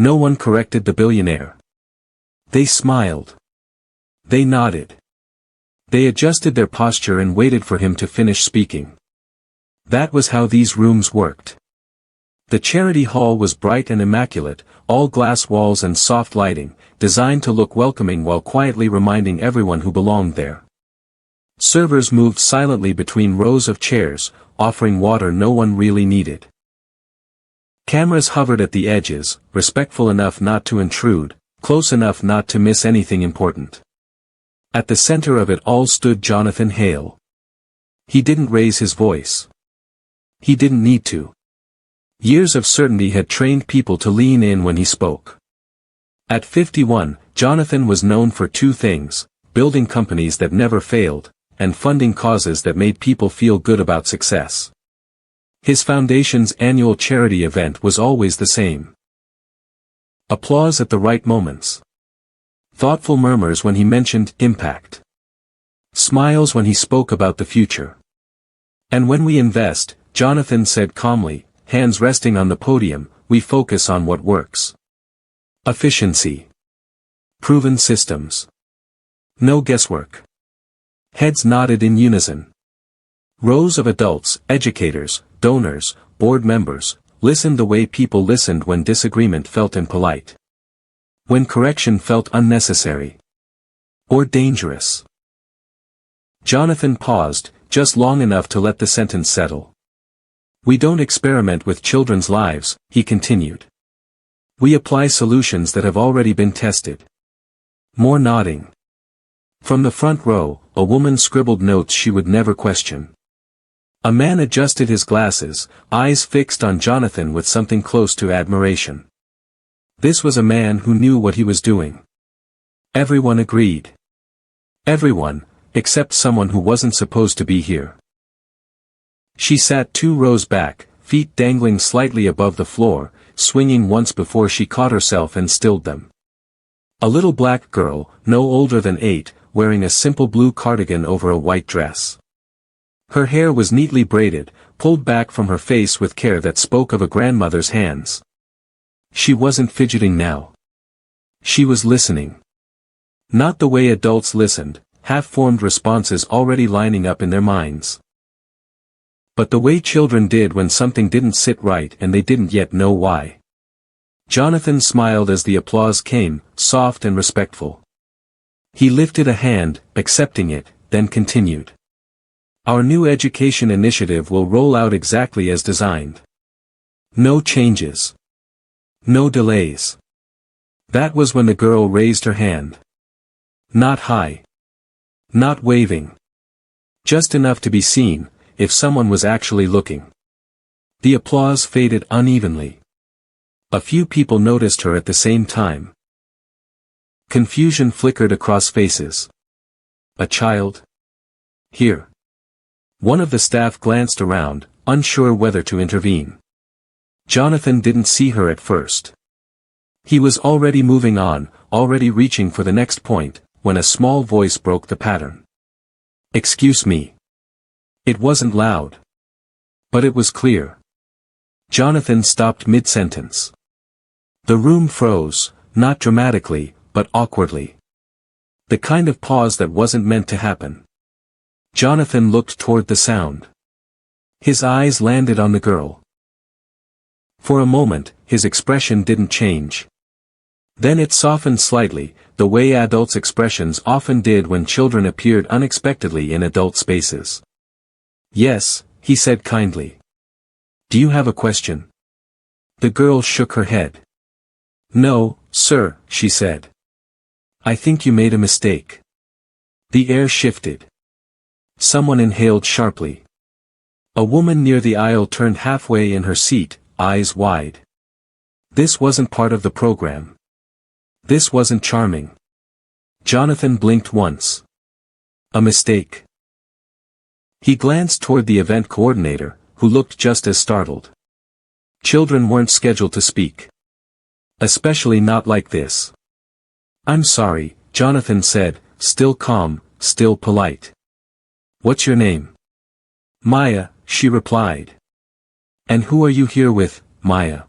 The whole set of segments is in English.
No one corrected the billionaire. They smiled. They nodded. They adjusted their posture and waited for him to finish speaking. That was how these rooms worked. The charity hall was bright and immaculate, all glass walls and soft lighting, designed to look welcoming while quietly reminding everyone who belonged there. Servers moved silently between rows of chairs, offering water no one really needed. Cameras hovered at the edges, respectful enough not to intrude, close enough not to miss anything important. At the center of it all stood Jonathan Hale. He didn't raise his voice. He didn't need to. Years of certainty had trained people to lean in when he spoke. At 51, Jonathan was known for two things: building companies that never failed, and funding causes that made people feel good about success. His foundation's annual charity event was always the same. Applause at the right moments. Thoughtful murmurs when he mentioned impact. Smiles when he spoke about the future. And when we invest, Jonathan said calmly, hands resting on the podium, we focus on what works. Efficiency. Proven systems. No guesswork. Heads nodded in unison. Rows of adults, educators, donors, board members, listened the way people listened when disagreement felt impolite. When correction felt unnecessary. Or dangerous. Jonathan paused, just long enough to let the sentence settle. We don't experiment with children's lives, he continued. We apply solutions that have already been tested. More nodding. From the front row, a woman scribbled notes she would never question. A man adjusted his glasses, eyes fixed on Jonathan with something close to admiration. This was a man who knew what he was doing. Everyone agreed. Everyone, except someone who wasn't supposed to be here. She sat 2 rows back, feet dangling slightly above the floor, swinging once before she caught herself and stilled them. A little black girl, no older than 8, wearing a simple blue cardigan over a white dress. Her hair was neatly braided, pulled back from her face with care that spoke of a grandmother's hands. She wasn't fidgeting now. She was listening. Not the way adults listened, half-formed responses already lining up in their minds. But the way children did when something didn't sit right and they didn't yet know why. Jonathan smiled as the applause came, soft and respectful. He lifted a hand, accepting it, then continued. Our new education initiative will roll out exactly as designed. No changes. No delays. That was when the girl raised her hand. Not high. Not waving. Just enough to be seen, if someone was actually looking. The applause faded unevenly. A few people noticed her at the same time. Confusion flickered across faces. A child? Here. One of the staff glanced around, unsure whether to intervene. Jonathan didn't see her at first. He was already moving on, already reaching for the next point, when a small voice broke the pattern. Excuse me. It wasn't loud. But it was clear. Jonathan stopped mid-sentence. The room froze, not dramatically, but awkwardly. The kind of pause that wasn't meant to happen. Jonathan looked toward the sound. His eyes landed on the girl. For a moment, his expression didn't change. Then it softened slightly, the way adults' expressions often did when children appeared unexpectedly in adult spaces. Yes, he said kindly. Do you have a question? The girl shook her head. No, sir, she said. I think you made a mistake. The air shifted. Someone inhaled sharply. A woman near the aisle turned halfway in her seat, eyes wide. This wasn't part of the program. This wasn't charming. Jonathan blinked once. A mistake. He glanced toward the event coordinator, who looked just as startled. Children weren't scheduled to speak. Especially not like this. I'm sorry, Jonathan said, still calm, still polite. What's your name? Maya, she replied. And who are you here with, Maya?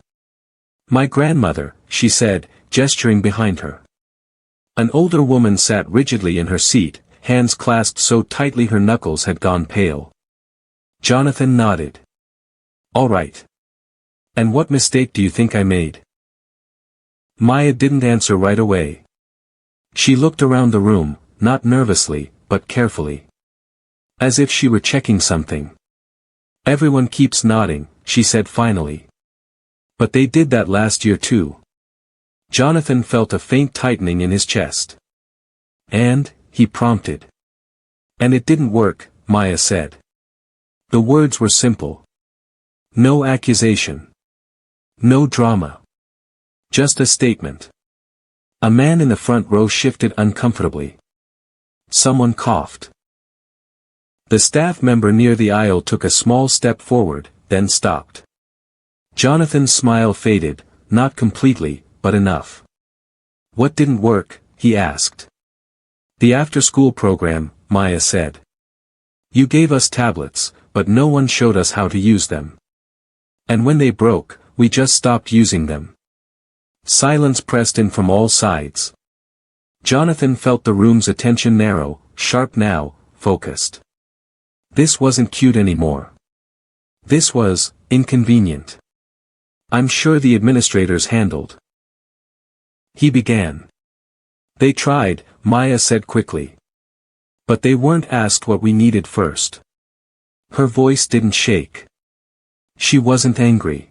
My grandmother, she said, gesturing behind her. An older woman sat rigidly in her seat, hands clasped so tightly her knuckles had gone pale. Jonathan nodded. All right. And what mistake do you think I made? Maya didn't answer right away. She looked around the room, not nervously, but carefully. As if she were checking something. Everyone keeps nodding, she said finally. But they did that last year too. Jonathan felt a faint tightening in his chest. And, he prompted. And it didn't work, Maya said. The words were simple. No accusation. No drama. Just a statement. A man in the front row shifted uncomfortably. Someone coughed. The staff member near the aisle took a small step forward, then stopped. Jonathan's smile faded, not completely, but enough. What didn't work, he asked. The after-school program, Maya said. You gave us tablets, but no one showed us how to use them. And when they broke, we just stopped using them. Silence pressed in from all sides. Jonathan felt the room's attention narrow, sharp now, focused. This wasn't cute anymore. This was inconvenient. I'm sure the administrators handled. He began. They tried, Maya said quickly. But they weren't asked what we needed first. Her voice didn't shake. She wasn't angry.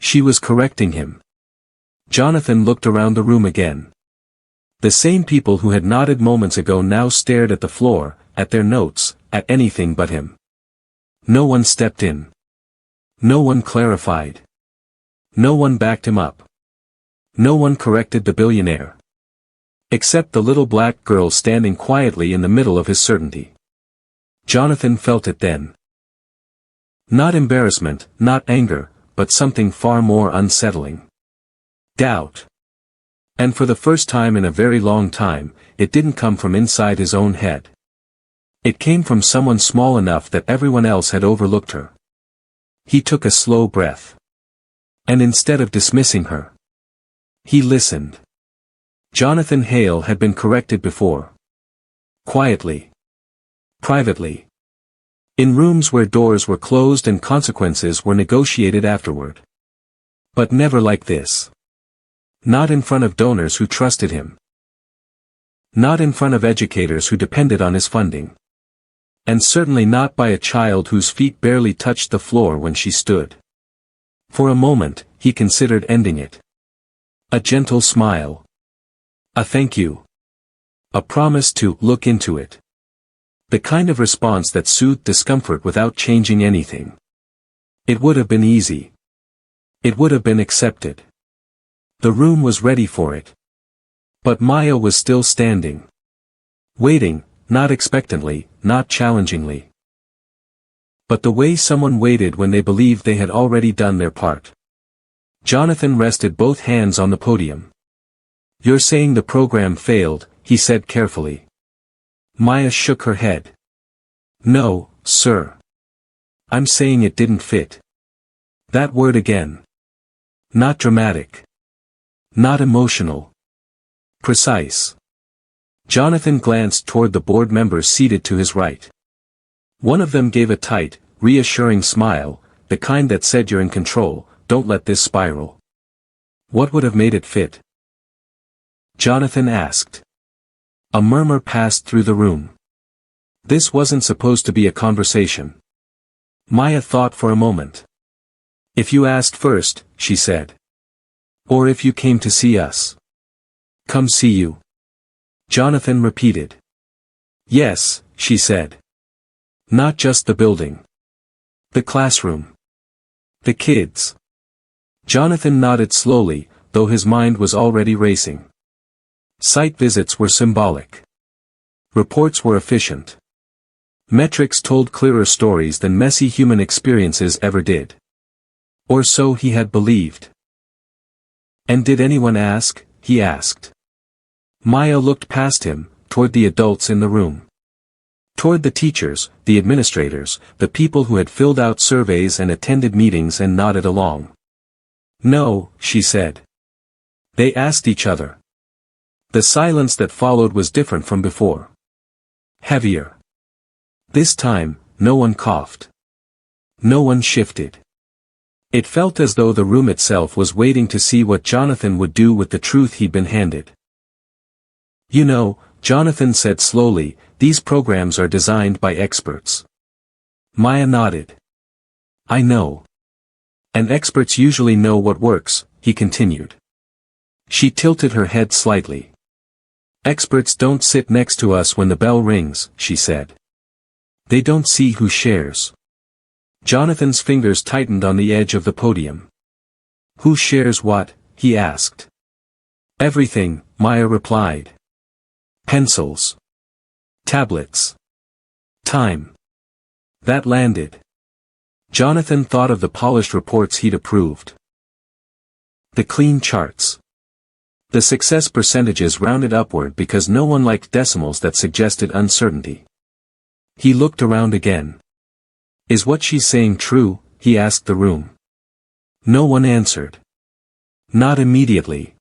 She was correcting him. Jonathan looked around the room again. The same people who had nodded moments ago now stared at the floor, at their notes, at anything but him. No one stepped in. No one clarified. No one backed him up. No one corrected the billionaire. Except the little black girl standing quietly in the middle of his certainty. Jonathan felt it then. Not embarrassment, not anger, but something far more unsettling. Doubt. And for the first time in a very long time, it didn't come from inside his own head. It came from someone small enough that everyone else had overlooked her. He took a slow breath. And instead of dismissing her, he listened. Jonathan Hale had been corrected before. Quietly. Privately. In rooms where doors were closed and consequences were negotiated afterward. But never like this. Not in front of donors who trusted him. Not in front of educators who depended on his funding. And certainly not by a child whose feet barely touched the floor when she stood. For a moment, he considered ending it. A gentle smile. A thank you. A promise to look into it. The kind of response that soothed discomfort without changing anything. It would have been easy. It would have been accepted. The room was ready for it. But Maya was still standing. Waiting, not expectantly, not challengingly. But the way someone waited when they believed they had already done their part. Jonathan rested both hands on the podium. You're saying the program failed, he said carefully. Maya shook her head. No, sir. I'm saying it didn't fit. That word again. Not dramatic. Not emotional. Precise. Jonathan glanced toward the board members seated to his right. One of them gave a tight, reassuring smile, the kind that said you're in control, don't let this spiral. What would have made it fit? Jonathan asked. A murmur passed through the room. This wasn't supposed to be a conversation. Maya thought for a moment. If you asked first, she said. Or if you came to see us. Come see you. Jonathan repeated. Yes, she said. Not just the building. The classroom. The kids. Jonathan nodded slowly, though his mind was already racing. Site visits were symbolic. Reports were efficient. Metrics told clearer stories than messy human experiences ever did. Or so he had believed. And did anyone ask? He asked. Maya looked past him, toward the adults in the room. Toward the teachers, the administrators, the people who had filled out surveys and attended meetings and nodded along. No, she said. They asked each other. The silence that followed was different from before. Heavier. This time, no one coughed. No one shifted. It felt as though the room itself was waiting to see what Jonathan would do with the truth he'd been handed. You know, Jonathan said slowly, these programs are designed by experts. Maya nodded. I know. And experts usually know what works, he continued. She tilted her head slightly. Experts don't sit next to us when the bell rings, she said. They don't see who shares. Jonathan's fingers tightened on the edge of the podium. Who shares what? He asked. Everything, Maya replied. Pencils. Tablets. Time. That landed. Jonathan thought of the polished reports he'd approved. The clean charts. The success percentages rounded upward because no one liked decimals that suggested uncertainty. He looked around again. Is what she's saying true? He asked the room. No one answered. Not immediately.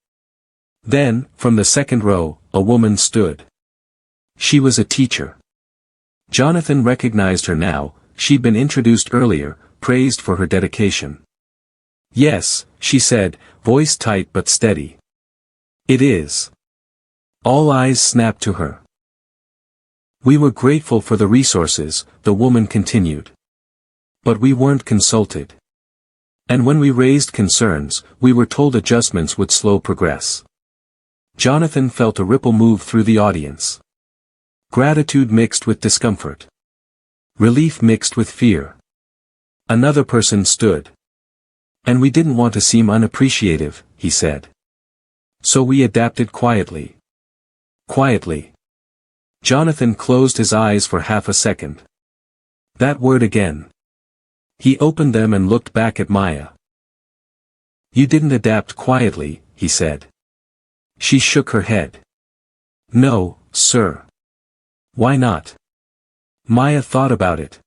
Then, from the second row, a woman stood. She was a teacher. Jonathan recognized her now. She'd been introduced earlier, praised for her dedication. Yes, she said, voice tight but steady. It is. All eyes snapped to her. We were grateful for the resources, the woman continued. But we weren't consulted. And when we raised concerns, we were told adjustments would slow progress. Jonathan felt a ripple move through the audience. Gratitude mixed with discomfort. Relief mixed with fear. Another person stood. And we didn't want to seem unappreciative, he said. So we adapted quietly. Quietly. Jonathan closed his eyes for half a second. That word again. He opened them and looked back at Maya. You didn't adapt quietly, he said. She shook her head. No, sir. Why not? Maya thought about it.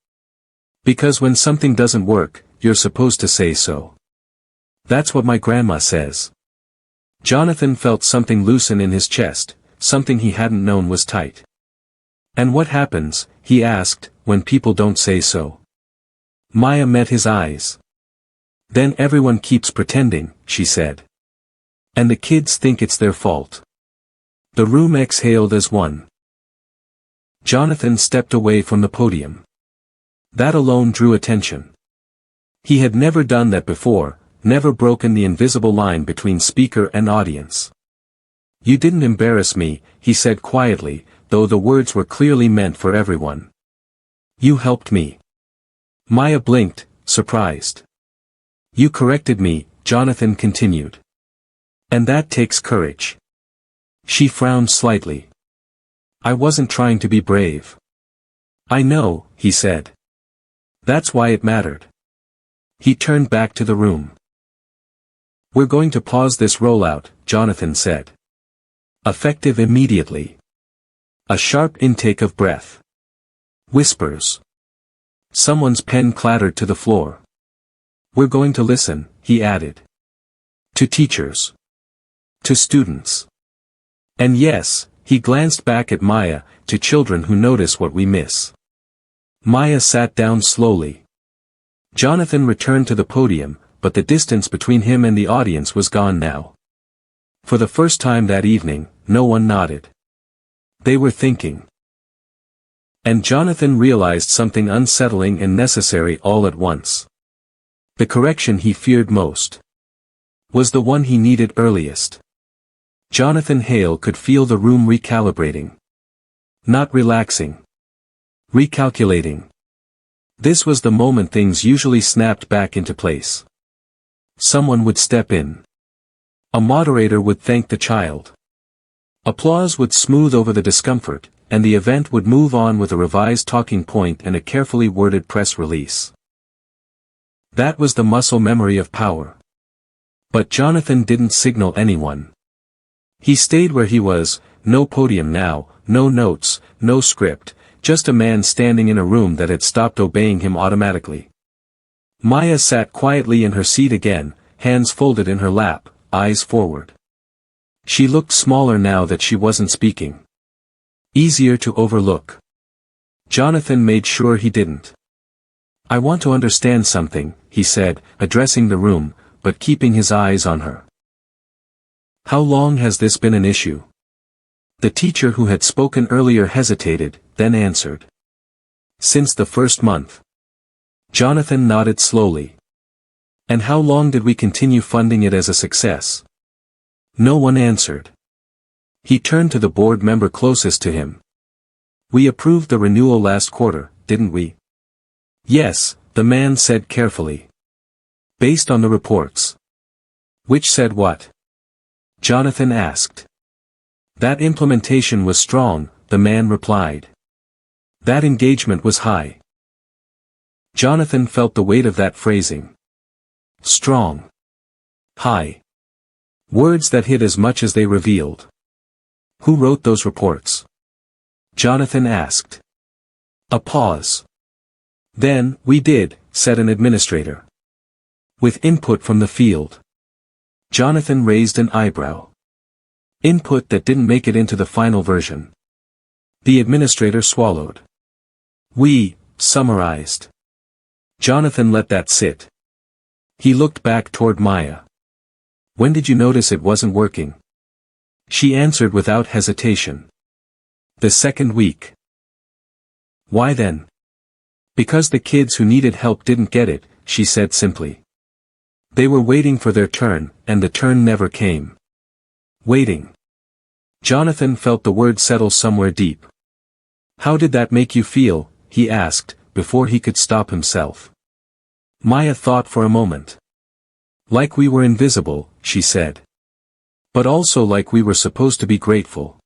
Because when something doesn't work, you're supposed to say so. That's what my grandma says. Jonathan felt something loosen in his chest, something he hadn't known was tight. And what happens, he asked, when people don't say so? Maya met his eyes. Then everyone keeps pretending, she said. And the kids think it's their fault. The room exhaled as one. Jonathan stepped away from the podium. That alone drew attention. He had never done that before, never broken the invisible line between speaker and audience. You didn't embarrass me, he said quietly, though the words were clearly meant for everyone. You helped me. Maya blinked, surprised. You corrected me, Jonathan continued. And that takes courage. She frowned slightly. I wasn't trying to be brave. I know, he said. That's why it mattered. He turned back to the room. We're going to pause this rollout, Jonathan said. Effective immediately. A sharp intake of breath. Whispers. Someone's pen clattered to the floor. We're going to listen, he added. To teachers. To students. And yes, he glanced back at Maya, to children who notice what we miss. Maya sat down slowly. Jonathan returned to the podium, but the distance between him and the audience was gone now. For the first time that evening, no one nodded. They were thinking. And Jonathan realized something unsettling and necessary all at once. The correction he feared most was the one he needed earliest. Jonathan Hale could feel the room recalibrating. Not relaxing. Recalculating. This was the moment things usually snapped back into place. Someone would step in. A moderator would thank the child. Applause would smooth over the discomfort, and the event would move on with a revised talking point and a carefully worded press release. That was the muscle memory of power. But Jonathan didn't signal anyone. He stayed where he was, no podium now, no notes, no script, just a man standing in a room that had stopped obeying him automatically. Maya sat quietly in her seat again, hands folded in her lap, eyes forward. She looked smaller now that she wasn't speaking. Easier to overlook. Jonathan made sure he didn't. I want to understand something, he said, addressing the room, but keeping his eyes on her. How long has this been an issue? The teacher who had spoken earlier hesitated, then answered. Since the first month. Jonathan nodded slowly. And how long did we continue funding it as a success? No one answered. He turned to the board member closest to him. We approved the renewal last quarter, didn't we? Yes, the man said carefully. Based on the reports. Which said what? Jonathan asked. That implementation was strong, the man replied. That engagement was high. Jonathan felt the weight of that phrasing. Strong. High. Words that hit as much as they revealed. Who wrote those reports? Jonathan asked. A pause. Then, we did, said an administrator. With input from the field. Jonathan raised an eyebrow. Input that didn't make it into the final version. The administrator swallowed. We summarized. Jonathan let that sit. He looked back toward Maya. When did you notice it wasn't working? She answered without hesitation. The second week. Why then? Because the kids who needed help didn't get it, she said simply. They were waiting for their turn, and the turn never came. Waiting. Jonathan felt the word settle somewhere deep. How did that make you feel? He asked, before he could stop himself. Maya thought for a moment. Like we were invisible, she said. But also like we were supposed to be grateful.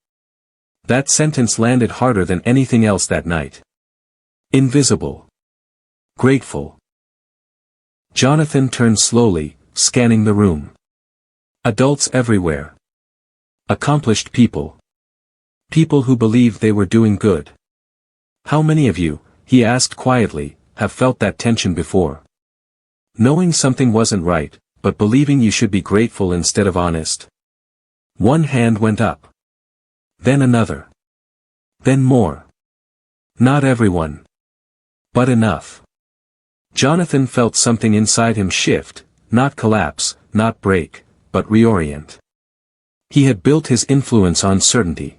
That sentence landed harder than anything else that night. Invisible. Grateful. Jonathan turned slowly, scanning the room. Adults everywhere. Accomplished people. People who believed they were doing good. How many of you, he asked quietly, have felt that tension before? Knowing something wasn't right, but believing you should be grateful instead of honest. One hand went up. Then another. Then more. Not everyone. But enough. Jonathan felt something inside him shift, not collapse, not break, but reorient. He had built his influence on certainty.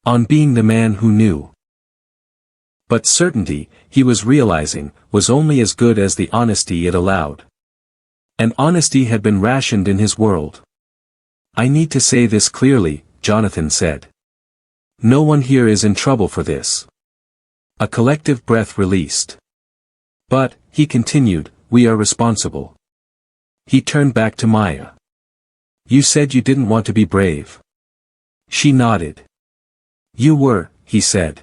On being the man who knew. But certainty, he was realizing, was only as good as the honesty it allowed. And honesty had been rationed in his world. I need to say this clearly, Jonathan said. No one here is in trouble for this. A collective breath released. But, he continued, we are responsible. He turned back to Maya. You said you didn't want to be brave. She nodded. You were, he said.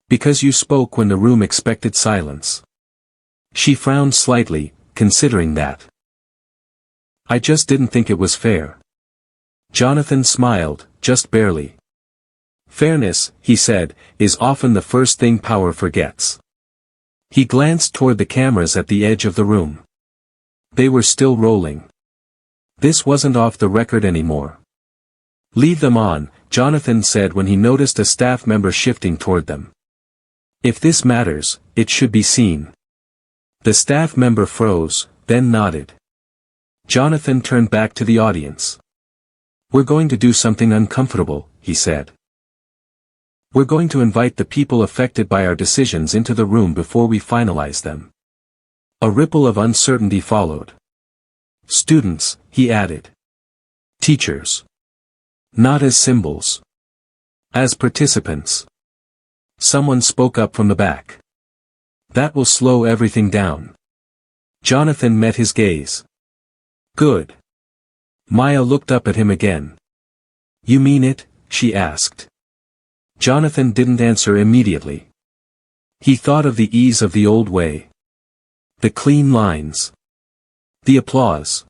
Because you spoke when the room expected silence. She frowned slightly, considering that. I just didn't think it was fair. Jonathan smiled, just barely. Fairness, he said, is often the first thing power forgets. He glanced toward the cameras at the edge of the room. They were still rolling. This wasn't off the record anymore. Leave them on, Jonathan said when he noticed a staff member shifting toward them. If this matters, it should be seen. The staff member froze, then nodded. Jonathan turned back to the audience. We're going to do something uncomfortable, he said. We're going to invite the people affected by our decisions into the room before we finalize them. A ripple of uncertainty followed. Students, he added. Teachers. Not as symbols. As participants. Someone spoke up from the back. That will slow everything down. Jonathan met his gaze. Good. Maya looked up at him again. You mean it? She asked. Jonathan didn't answer immediately. He thought of the ease of the old way. The clean lines. The applause.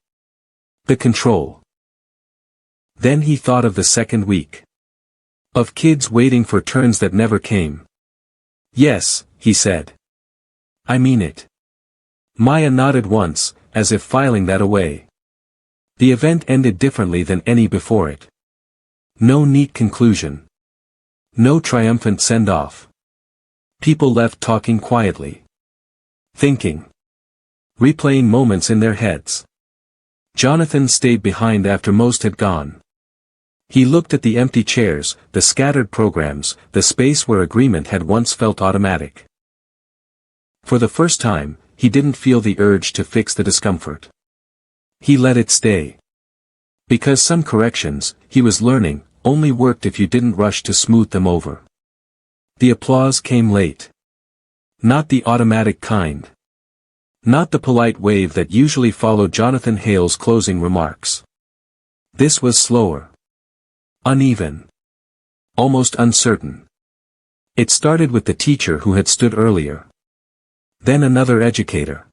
The control. Then he thought of the second week. Of kids waiting for turns that never came. Yes, he said. I mean it. Maya nodded once, as if filing that away. The event ended differently than any before it. No neat conclusion. No triumphant send-off. People left talking quietly. Thinking. Replaying moments in their heads. Jonathan stayed behind after most had gone. He looked at the empty chairs, the scattered programs, the space where agreement had once felt automatic. For the first time, he didn't feel the urge to fix the discomfort. He let it stay. Because some corrections, he was learning, only worked if you didn't rush to smooth them over. The applause came late. Not the automatic kind. Not the polite wave that usually followed Jonathan Hale's closing remarks. This was slower. Uneven. Almost uncertain. It started with the teacher who had stood earlier. Then another educator.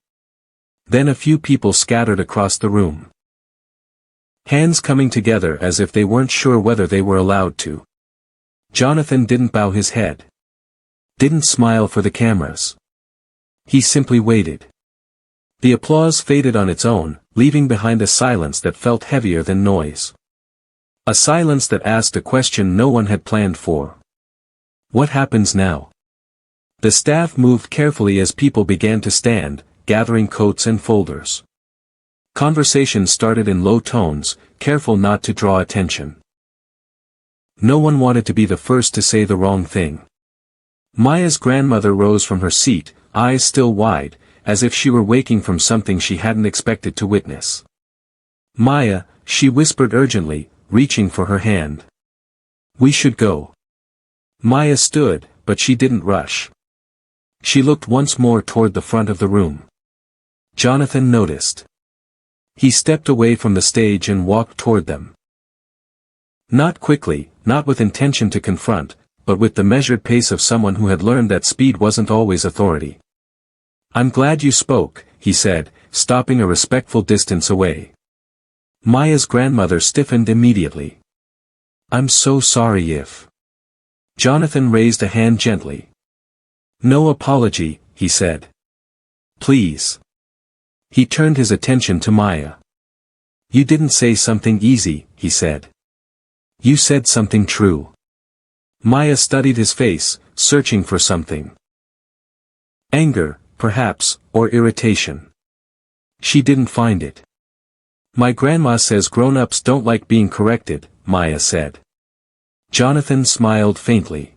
Then a few people scattered across the room. Hands coming together as if they weren't sure whether they were allowed to. Jonathan didn't bow his head. Didn't smile for the cameras. He simply waited. The applause faded on its own, leaving behind a silence that felt heavier than noise. A silence that asked a question no one had planned for. What happens now? The staff moved carefully as people began to stand, gathering coats and folders. Conversation started in low tones, careful not to draw attention. No one wanted to be the first to say the wrong thing. Maya's grandmother rose from her seat, eyes still wide, as if she were waking from something she hadn't expected to witness. "Maya," she whispered urgently, reaching for her hand. "We should go." Maya stood, but she didn't rush. She looked once more toward the front of the room. Jonathan noticed. He stepped away from the stage and walked toward them. Not quickly, not with intention to confront, but with the measured pace of someone who had learned that speed wasn't always authority. "I'm glad you spoke," he said, stopping a respectful distance away. Maya's grandmother stiffened immediately. "I'm so sorry if..." Jonathan raised a hand gently. "No apology," he said. "Please." He turned his attention to Maya. "You didn't say something easy," he said. "You said something true." Maya studied his face, searching for something. Anger, perhaps, or irritation. She didn't find it. "My grandma says grown-ups don't like being corrected," Maya said. Jonathan smiled faintly.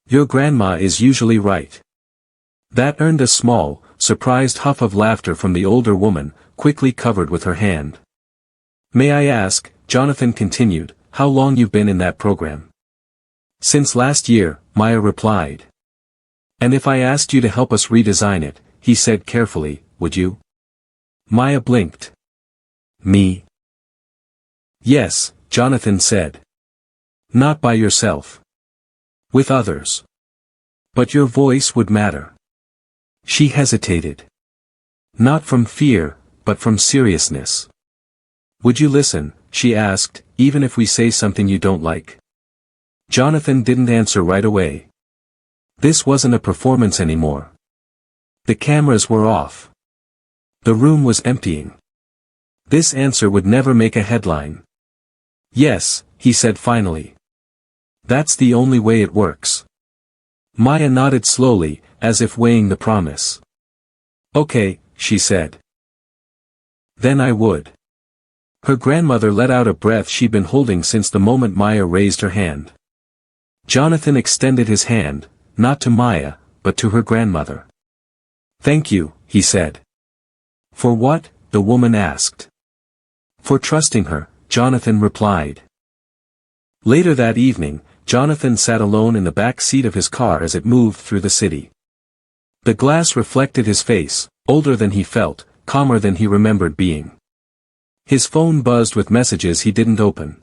"Your grandma is usually right." That earned a small, surprised huff of laughter from the older woman, quickly covered with her hand. "May I ask," Jonathan continued, "how long you've been in that program?" "Since last year," Maya replied. "And if I asked you to help us redesign it," he said carefully, "would you?" Maya blinked. "Me?" "Yes," Jonathan said. "Not by yourself. With others. But your voice would matter." She hesitated. Not from fear, but from seriousness. "Would you listen," she asked, "even if we say something you don't like?" Jonathan didn't answer right away. This wasn't a performance anymore. The cameras were off. The room was emptying. This answer would never make a headline. "Yes," he said finally. "That's the only way it works." Maya nodded slowly, as if weighing the promise. "Okay," she said. "Then I would." Her grandmother let out a breath she'd been holding since the moment Maya raised her hand. Jonathan extended his hand, not to Maya, but to her grandmother. "Thank you," he said. "For what?" the woman asked. "For trusting her," Jonathan replied. Later that evening, Jonathan sat alone in the back seat of his car as it moved through the city. The glass reflected his face, older than he felt, calmer than he remembered being. His phone buzzed with messages he didn't open.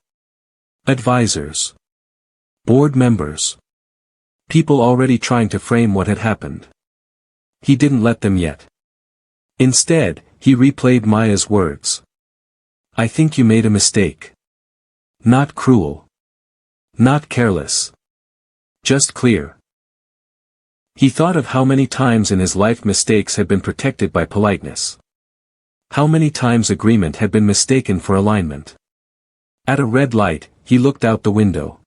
Advisors. Board members. People already trying to frame what had happened. He didn't let them yet. Instead, he replayed Maya's words. "I think you made a mistake. Not cruel. Not careless. Just clear." He thought of how many times in his life mistakes had been protected by politeness. How many times agreement had been mistaken for alignment? At a red light, he looked out the window.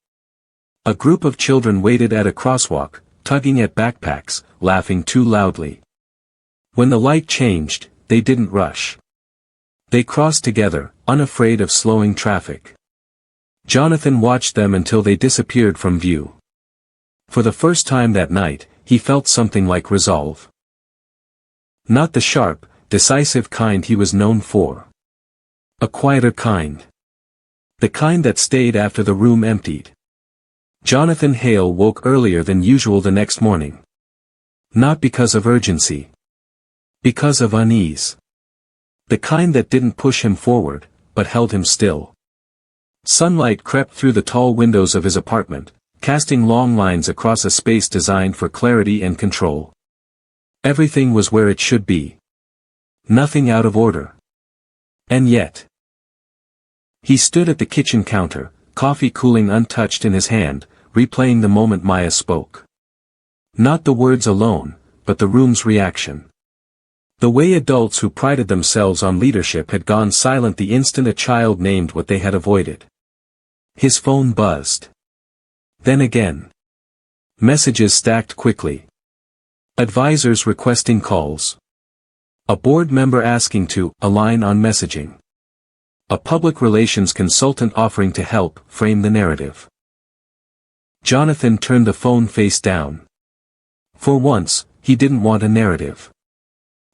A group of children waited at a crosswalk, tugging at backpacks, laughing too loudly. When the light changed, they didn't rush. They crossed together, unafraid of slowing traffic. Jonathan watched them until they disappeared from view. For the first time that night, he felt something like resolve. Not the sharp, decisive kind he was known for. A quieter kind. The kind that stayed after the room emptied. Jonathan Hale woke earlier than usual the next morning. Not because of urgency. Because of unease. The kind that didn't push him forward, but held him still. Sunlight crept through the tall windows of his apartment, casting long lines across a space designed for clarity and control. Everything was where it should be. Nothing out of order. And yet. He stood at the kitchen counter, coffee cooling untouched in his hand, replaying the moment Maya spoke. Not the words alone, but the room's reaction. The way adults who prided themselves on leadership had gone silent the instant a child named what they had avoided. His phone buzzed. Then again. Messages stacked quickly. Advisors requesting calls. A board member asking to align on messaging. A public relations consultant offering to help frame the narrative. Jonathan turned the phone face down. For once, he didn't want a narrative.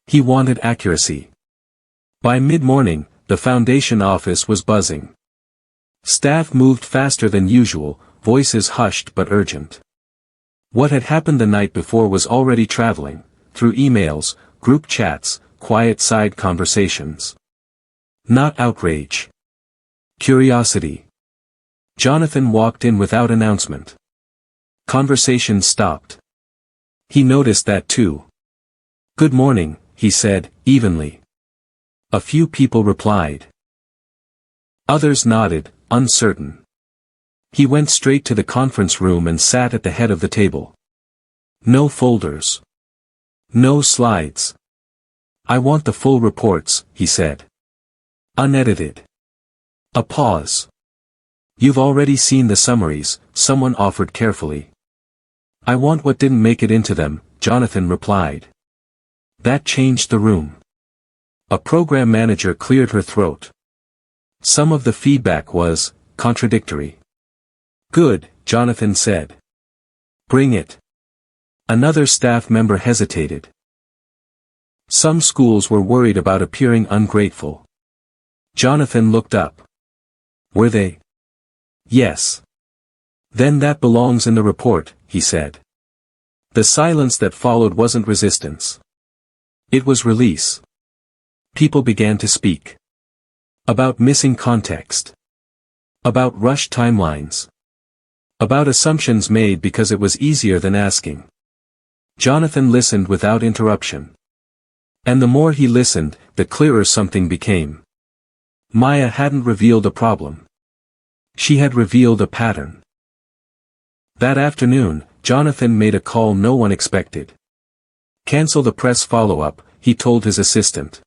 He wanted accuracy. By mid-morning, the foundation office was buzzing. Staff moved faster than usual, voices hushed but urgent. What had happened the night before was already traveling, through emails, group chats, quiet side conversations. Not outrage. Curiosity. Jonathan walked in without announcement. Conversation stopped. He noticed that too. "Good morning," he said, evenly. A few people replied. Others nodded, uncertain. He went straight to the conference room and sat at the head of the table. No folders. No slides. "I want the full reports," he said. Unedited. A pause. "You've already seen the summaries," someone offered carefully. "I want what didn't make it into them," Jonathan replied. That changed the room. A program manager cleared her throat. Some of the feedback was contradictory. "Good," Jonathan said. "Bring it." Another staff member hesitated. Some schools were worried about appearing ungrateful. Jonathan looked up. Were they? Yes. "Then that belongs in the report," he said. The silence that followed wasn't resistance. It was release. People began to speak. About missing context. About rushed timelines. About assumptions made because it was easier than asking. Jonathan listened without interruption. And the more he listened, the clearer something became. Maya hadn't revealed a problem. She had revealed a pattern. That afternoon, Jonathan made a call no one expected. "Cancel the press follow-up," he told his assistant.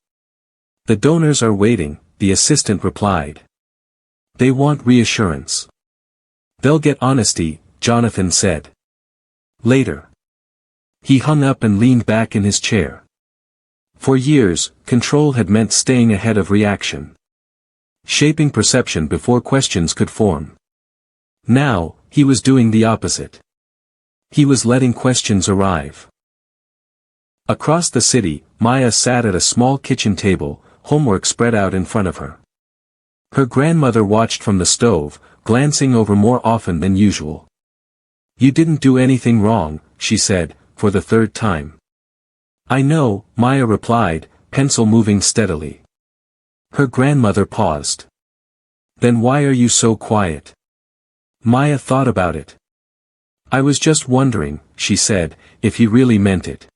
"The donors are waiting," the assistant replied. "They want reassurance." "They'll get honesty," Jonathan said. Later. He hung up and leaned back in his chair. For years, control had meant staying ahead of reaction. Shaping perception before questions could form. Now, he was doing the opposite. He was letting questions arrive. Across the city, Maya sat at a small kitchen table, homework spread out in front of her. Her grandmother watched from the stove, glancing over more often than usual. "You didn't do anything wrong," she said, for the third time. "I know," Maya replied, pencil moving steadily. Her grandmother paused. "Then why are you so quiet?" Maya thought about it. "I was just wondering," she said, "if he really meant it."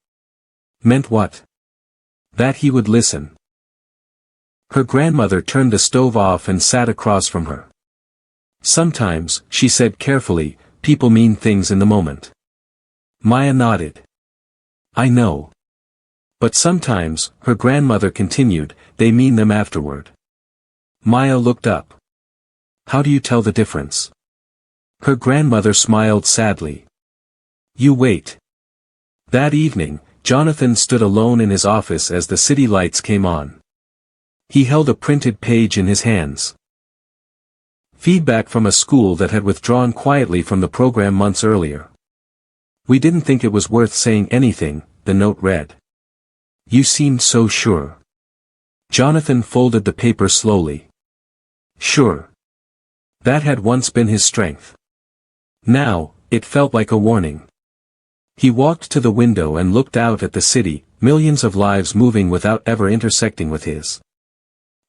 Meant what? That he would listen. Her grandmother turned the stove off and sat across from her. "Sometimes," she said carefully, "people mean things in the moment." Maya nodded. "I know. But sometimes, her grandmother continued, they mean them afterward. Maya looked up. How do you tell the difference? Her grandmother smiled sadly. You wait. That evening, Jonathan stood alone in his office as the city lights came on. He held a printed page in his hands. Feedback from a school that had withdrawn quietly from the program months earlier. We didn't think it was worth saying anything, the note read. You seemed so sure. Jonathan folded the paper slowly. Sure. That had once been his strength. Now, it felt like a warning. He walked to the window and looked out at the city, millions of lives moving without ever intersecting with his.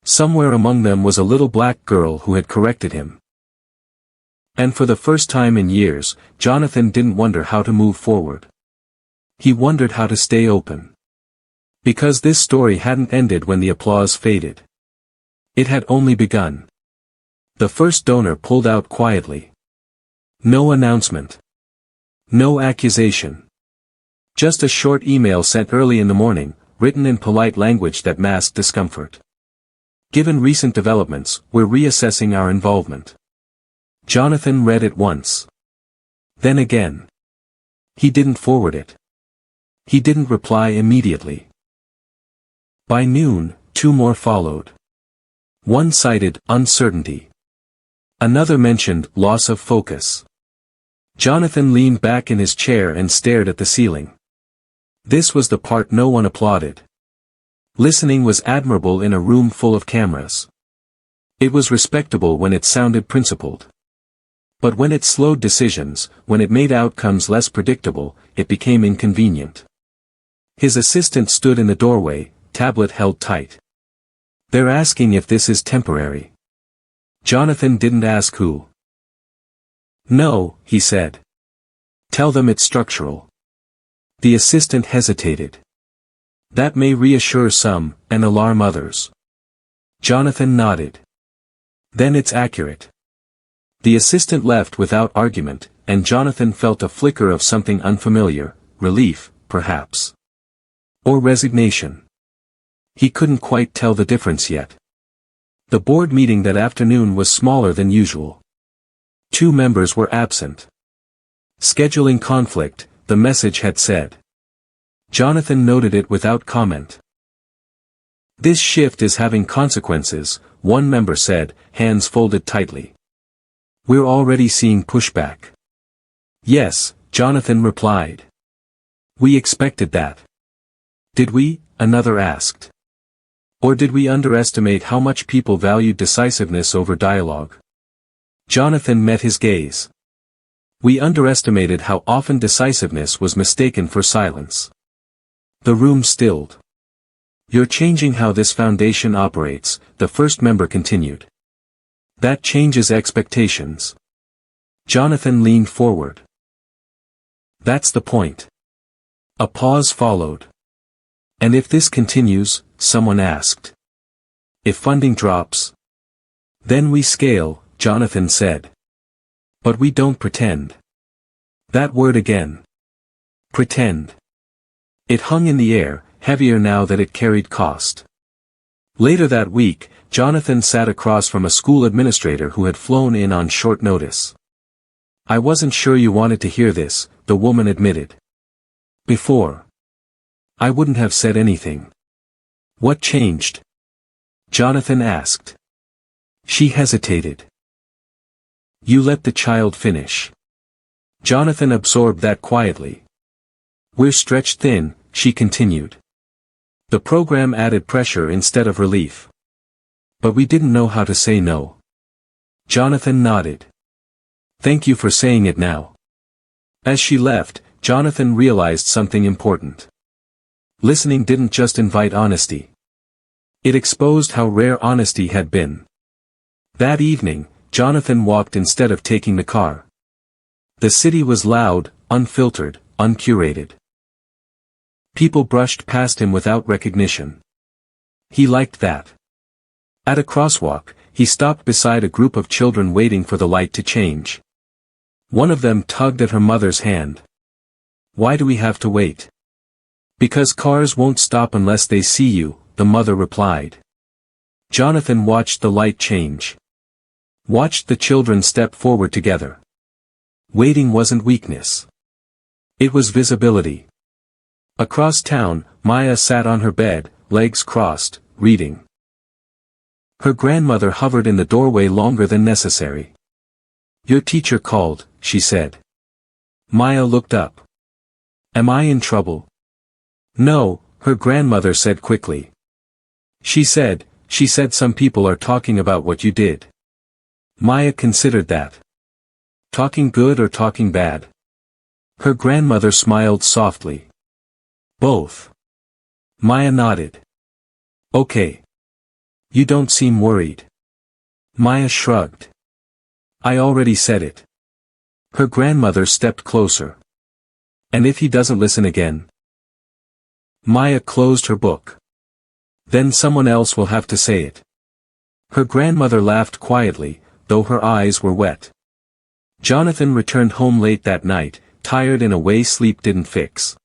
Somewhere among them was a little black girl who had corrected him. And for the first time in years, Jonathan didn't wonder how to move forward. He wondered how to stay open. Because this story hadn't ended when the applause faded. It had only begun. The first donor pulled out quietly. No announcement. No accusation. Just a short email sent early in the morning, written in polite language that masked discomfort. Given recent developments, we're reassessing our involvement. Jonathan read it once. Then again. He didn't forward it. He didn't reply immediately. By noon, 2 more followed. One cited uncertainty. Another mentioned loss of focus. Jonathan leaned back in his chair and stared at the ceiling. This was the part no one applauded. Listening was admirable in a room full of cameras. It was respectable when it sounded principled. But when it slowed decisions, when it made outcomes less predictable, it became inconvenient. His assistant stood in the doorway, tablet held tight. They're asking if this is temporary. Jonathan didn't ask who. No, he said. Tell them it's structural. The assistant hesitated. That may reassure some, and alarm others. Jonathan nodded. Then it's accurate. The assistant left without argument, and Jonathan felt a flicker of something unfamiliar, relief, perhaps. Or resignation. He couldn't quite tell the difference yet. The board meeting that afternoon was smaller than usual. 2 members were absent. Scheduling conflict, the message had said. Jonathan noted it without comment. This shift is having consequences, one member said, hands folded tightly. We're already seeing pushback. Yes, Jonathan replied. We expected that. Did we? Another asked. Or did we underestimate how much people valued decisiveness over dialogue? Jonathan met his gaze. We underestimated how often decisiveness was mistaken for silence. The room stilled. You're changing how this foundation operates, the first member continued. That changes expectations. Jonathan leaned forward. That's the point. A pause followed. And if this continues, someone asked. If funding drops? Then we scale, Jonathan said. But we don't pretend. That word again. Pretend. It hung in the air, heavier now that it carried cost. Later that week, Jonathan sat across from a school administrator who had flown in on short notice. I wasn't sure you wanted to hear this, the woman admitted. Before. I wouldn't have said anything. What changed? Jonathan asked. She hesitated. You let the child finish. Jonathan absorbed that quietly. We're stretched thin, she continued. The program added pressure instead of relief. But we didn't know how to say no. Jonathan nodded. Thank you for saying it now. As she left, Jonathan realized something important. Listening didn't just invite honesty. It exposed how rare honesty had been. That evening, Jonathan walked instead of taking the car. The city was loud, unfiltered, uncurated. People brushed past him without recognition. He liked that. At a crosswalk, he stopped beside a group of children waiting for the light to change. One of them tugged at her mother's hand. Why do we have to wait? Because cars won't stop unless they see you, the mother replied. Jonathan watched the light change. Watched the children step forward together. Waiting wasn't weakness. It was visibility. Across town, Maya sat on her bed, legs crossed, reading. Her grandmother hovered in the doorway longer than necessary. "Your teacher called," she said. Maya looked up. "Am I in trouble?" "No," her grandmother said quickly. She said some people are talking about what you did." Maya considered that. Talking good or talking bad? Her grandmother smiled softly. "Both." Maya nodded. "Okay. You don't seem worried." Maya shrugged. "I already said it." Her grandmother stepped closer. "And if he doesn't listen again?" Maya closed her book. "Then someone else will have to say it." Her grandmother laughed quietly, though her eyes were wet. Jonathan returned home late that night, tired in a way sleep didn't fix.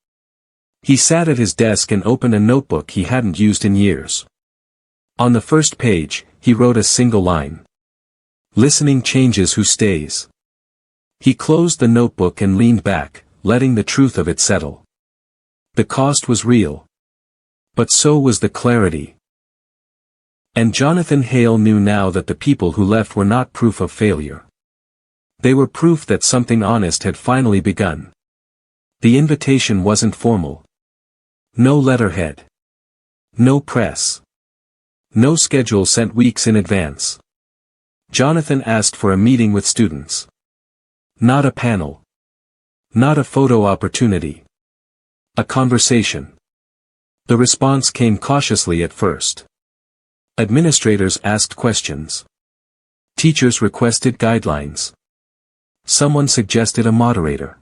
He sat at his desk and opened a notebook he hadn't used in years. On the first page, he wrote a single line. "Listening changes who stays." He closed the notebook and leaned back, letting the truth of it settle. The cost was real. But so was the clarity. And Jonathan Hale knew now that the people who left were not proof of failure. They were proof that something honest had finally begun. The invitation wasn't formal. No letterhead. No press. No schedule sent weeks in advance. Jonathan asked for a meeting with students. Not a panel. Not a photo opportunity. A conversation. The response came cautiously at first. Administrators asked questions. Teachers requested guidelines. Someone suggested a moderator.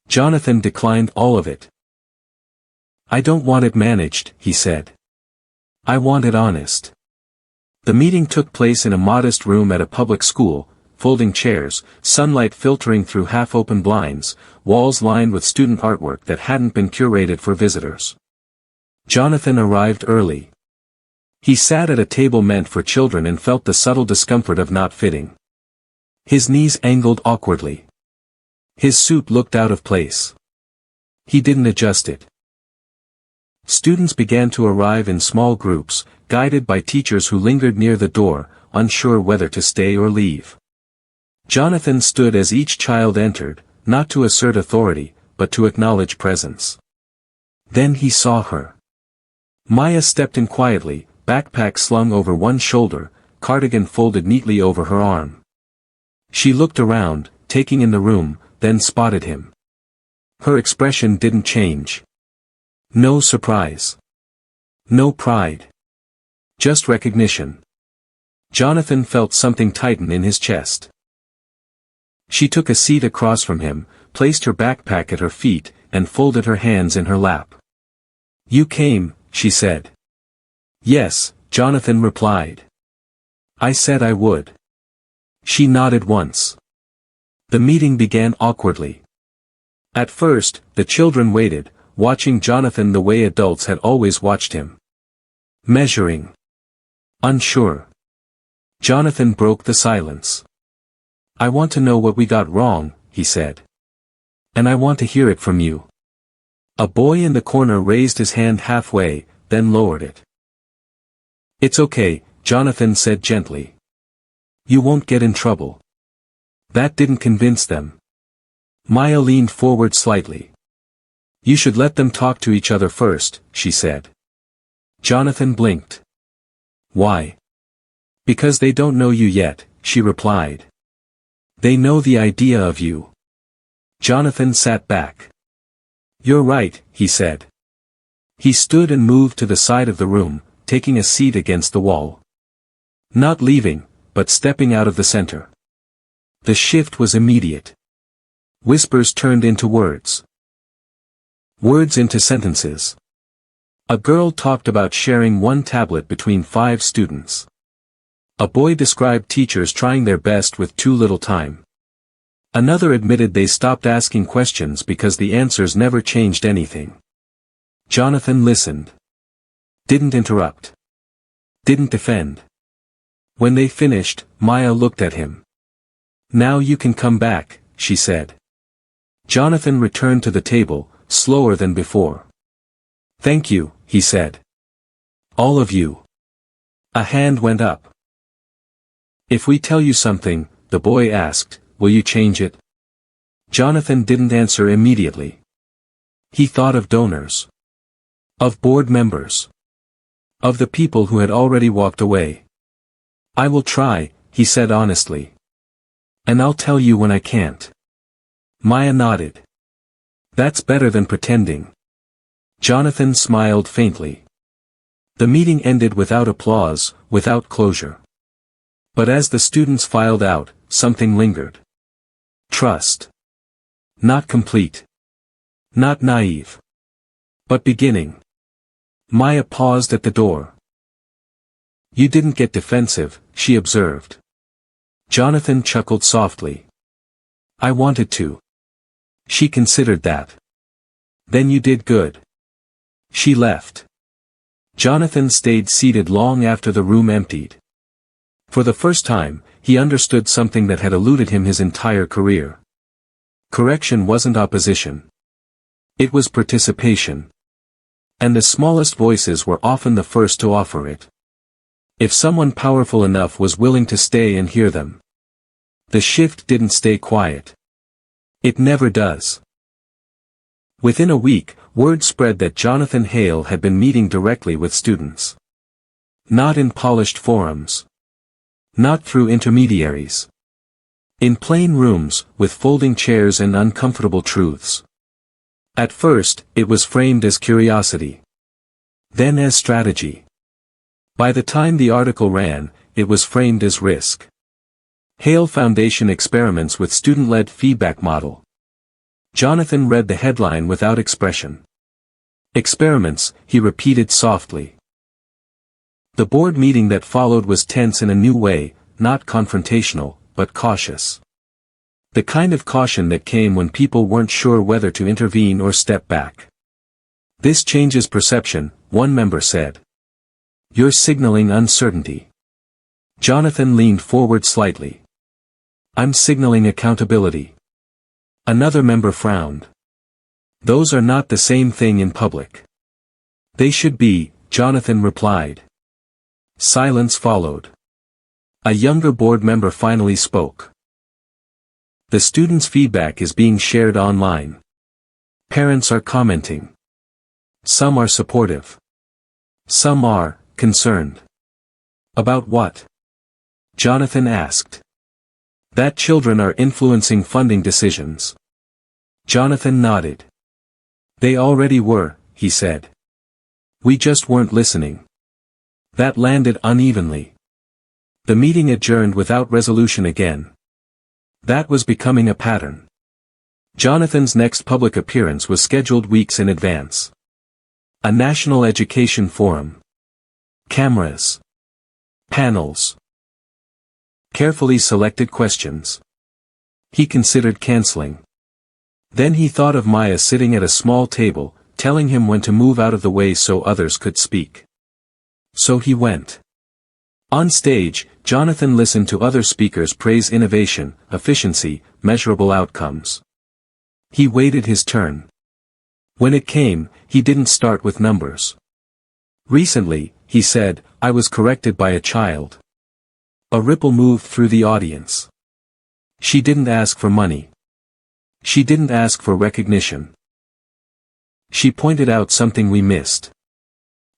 Jonathan declined all of it. "I don't want it managed," he said. "I want it honest." The meeting took place in a modest room at a public school, folding chairs, sunlight filtering through half-open blinds, walls lined with student artwork that hadn't been curated for visitors. Jonathan arrived early. He sat at a table meant for children and felt the subtle discomfort of not fitting. His knees angled awkwardly. His suit looked out of place. He didn't adjust it. Students began to arrive in small groups, guided by teachers who lingered near the door, unsure whether to stay or leave. Jonathan stood as each child entered, not to assert authority, but to acknowledge presence. Then he saw her. Maya stepped in quietly, backpack slung over one shoulder, cardigan folded neatly over her arm. She looked around, taking in the room, then spotted him. Her expression didn't change. No surprise. No pride. Just recognition. Jonathan felt something tighten in his chest. She took a seat across from him, placed her backpack at her feet, and folded her hands in her lap. "You came," she said. "Yes," Jonathan replied. "I said I would." She nodded once. The meeting began awkwardly. At first, the children waited, watching Jonathan the way adults had always watched him. Measuring. Unsure. Jonathan broke the silence. "I want to know what we got wrong," he said. "And I want to hear it from you." A boy in the corner raised his hand halfway, then lowered it. "It's okay," Jonathan said gently. "You won't get in trouble." That didn't convince them. Maya leaned forward slightly. "You should let them talk to each other first," she said. Jonathan blinked. "Why?" "Because they don't know you yet," she replied. "They know the idea of you." Jonathan sat back. "You're right," he said. He stood and moved to the side of the room, taking a seat against the wall. Not leaving, but stepping out of the center. The shift was immediate. Whispers turned into words. Words into sentences. A girl talked about sharing one tablet between 5 students. A boy described teachers trying their best with too little time. Another admitted they stopped asking questions because the answers never changed anything. Jonathan listened. Didn't interrupt. Didn't defend. When they finished, Maya looked at him. "Now you can come back," she said. Jonathan returned to the table, slower than before. "Thank you," he said. "All of you." A hand went up. "If we tell you something," the boy asked, "will you change it?" Jonathan didn't answer immediately. He thought of donors. Of board members. Of the people who had already walked away. "I will try," he said honestly. "And I'll tell you when I can't." Maya nodded. "That's better than pretending." Jonathan smiled faintly. The meeting ended without applause, without closure. But as the students filed out, something lingered. Trust. Not complete. Not naive. But beginning. Maya paused at the door. "You didn't get defensive," she observed. Jonathan chuckled softly. "I wanted to." She considered that. "Then you did good." She left. Jonathan stayed seated long after the room emptied. For the first time, he understood something that had eluded him his entire career. Correction wasn't opposition. It was participation. And the smallest voices were often the first to offer it. If someone powerful enough was willing to stay and hear them. The shift didn't stay quiet. It never does. Within a week, word spread that Jonathan Hale had been meeting directly with students. Not in polished forums. Not through intermediaries. In plain rooms, with folding chairs and uncomfortable truths. At first, it was framed as curiosity. Then as strategy. By the time the article ran, it was framed as risk. Hale Foundation experiments with student-led feedback model. Jonathan read the headline without expression. Experiments, he repeated softly. The board meeting that followed was tense in a new way, not confrontational, but cautious. The kind of caution that came when people weren't sure whether to intervene or step back. "This changes perception," one member said. "You're signaling uncertainty." Jonathan leaned forward slightly. "I'm signaling accountability." Another member frowned. "Those are not the same thing in public." "They should be," Jonathan replied. Silence followed. A younger board member finally spoke. "The students' feedback is being shared online. Parents are commenting. Some are supportive. Some are concerned." "About what?" Jonathan asked. "That children are influencing funding decisions." Jonathan nodded. "They already were," he said. "We just weren't listening." That landed unevenly. The meeting adjourned without resolution again. That was becoming a pattern. Jonathan's next public appearance was scheduled weeks in advance. A national education forum. Cameras. Panels. Carefully selected questions. He considered canceling. Then he thought of Maya sitting at a small table, telling him when to move out of the way so others could speak. So he went. On stage, Jonathan listened to other speakers praise innovation, efficiency, measurable outcomes. He waited his turn. When it came, he didn't start with numbers. "Recently," he said, "I was corrected by a child." A ripple moved through the audience. She didn't ask for money. She didn't ask for recognition. She pointed out something we missed.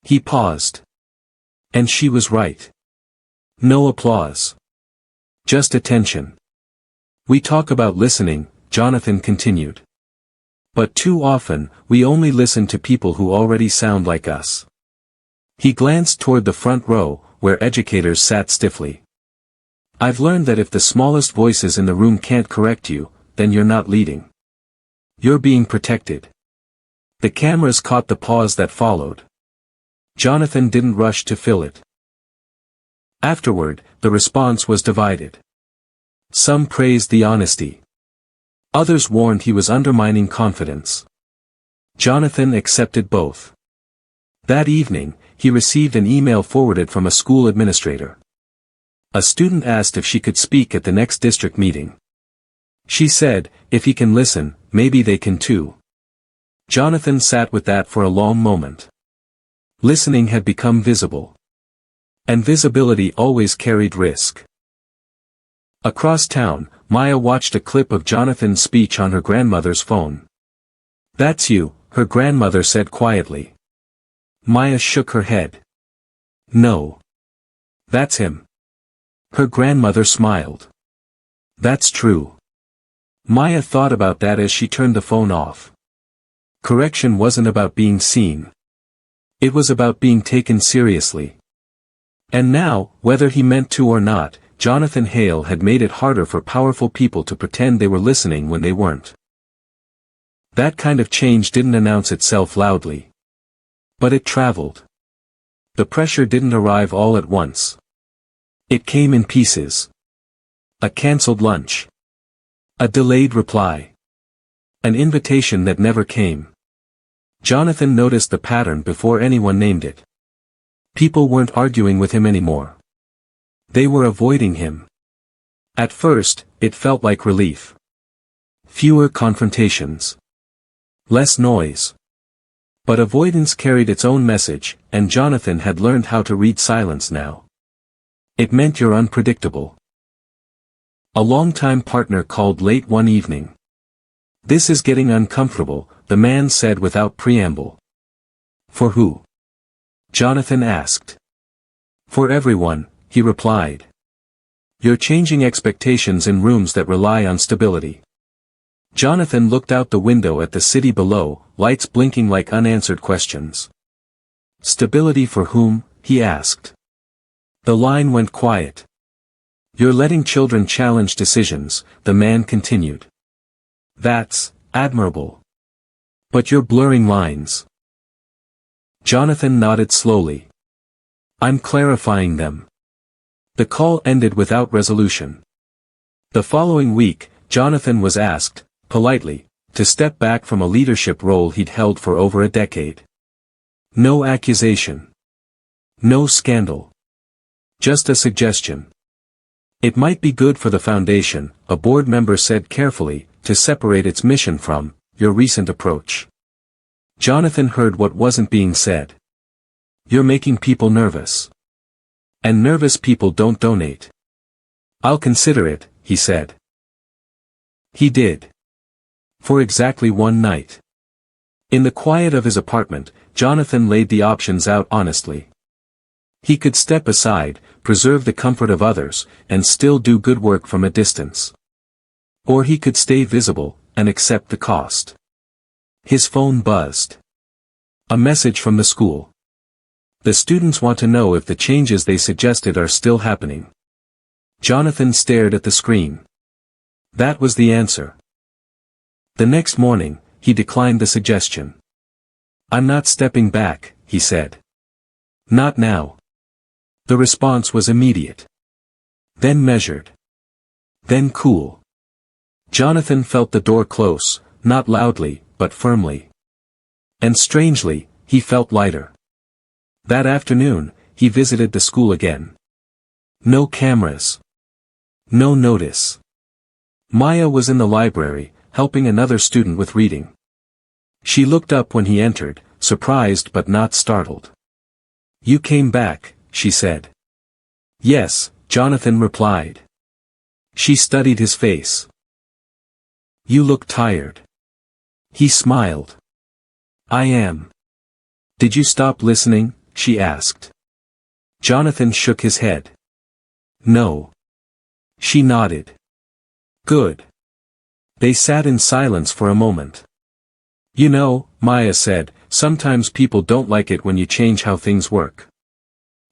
He paused. And she was right. No applause. Just attention. "We talk about listening," Jonathan continued. "But too often, we only listen to people who already sound like us." He glanced toward the front row, where educators sat stiffly. "I've learned that if the smallest voices in the room can't correct you, then you're not leading. You're being protected." The cameras caught the pause that followed. Jonathan didn't rush to fill it. Afterward, the response was divided. Some praised the honesty. Others warned he was undermining confidence. Jonathan accepted both. That evening, he received an email forwarded from a school administrator. A student asked if she could speak at the next district meeting. She said, if he can listen, maybe they can too. Jonathan sat with that for a long moment. Listening had become visible. And visibility always carried risk. Across town, Maya watched a clip of Jonathan's speech on her grandmother's phone. "That's you," her grandmother said quietly. Maya shook her head. "No. That's him." Her grandmother smiled. "That's true." Maya thought about that as she turned the phone off. Correction wasn't about being seen. It was about being taken seriously. And now, whether he meant to or not, Jonathan Hale had made it harder for powerful people to pretend they were listening when they weren't. That kind of change didn't announce itself loudly. But it traveled. The pressure didn't arrive all at once. It came in pieces. A cancelled lunch. A delayed reply. An invitation that never came. Jonathan noticed the pattern before anyone named it. People weren't arguing with him anymore. They were avoiding him. At first, it felt like relief. Fewer confrontations. Less noise. But avoidance carried its own message, and Jonathan had learned how to read silence now. It meant you're unpredictable. A longtime partner called late one evening. "This is getting uncomfortable," the man said without preamble. "For who?" Jonathan asked. "For everyone," he replied. "You're changing expectations in rooms that rely on stability." Jonathan looked out the window at the city below, lights blinking like unanswered questions. "Stability for whom?" he asked. The line went quiet. "You're letting children challenge decisions," the man continued. "That's admirable. But you're blurring lines." Jonathan nodded slowly. "I'm clarifying them." The call ended without resolution. The following week, Jonathan was asked, politely, to step back from a leadership role he'd held for over a decade. No accusation. No scandal. Just a suggestion. "It might be good for the foundation," a board member said carefully, "to separate its mission from your recent approach." Jonathan heard what wasn't being said. "You're making people nervous. And nervous people don't donate." "I'll consider it," he said. He did. For exactly one night. In the quiet of his apartment, Jonathan laid the options out honestly. He could step aside, preserve the comfort of others, and still do good work from a distance. Or he could stay visible, and accept the cost. His phone buzzed. A message from the school. "The students want to know if the changes they suggested are still happening." Jonathan stared at the screen. That was the answer. The next morning, he declined the suggestion. "I'm not stepping back," he said. "Not now." The response was immediate. Then measured. Then cool. Jonathan felt the door close, not loudly, but firmly. And strangely, he felt lighter. That afternoon, he visited the school again. No cameras. No notice. Maya was in the library, helping another student with reading. She looked up when he entered, surprised but not startled. "You came back," she said. "Yes," Jonathan replied. She studied his face. "You look tired." He smiled. "I am." "Did you stop listening?" she asked. Jonathan shook his head. "No." She nodded. "Good." They sat in silence for a moment. "You know," Maya said, "sometimes people don't like it when you change how things work."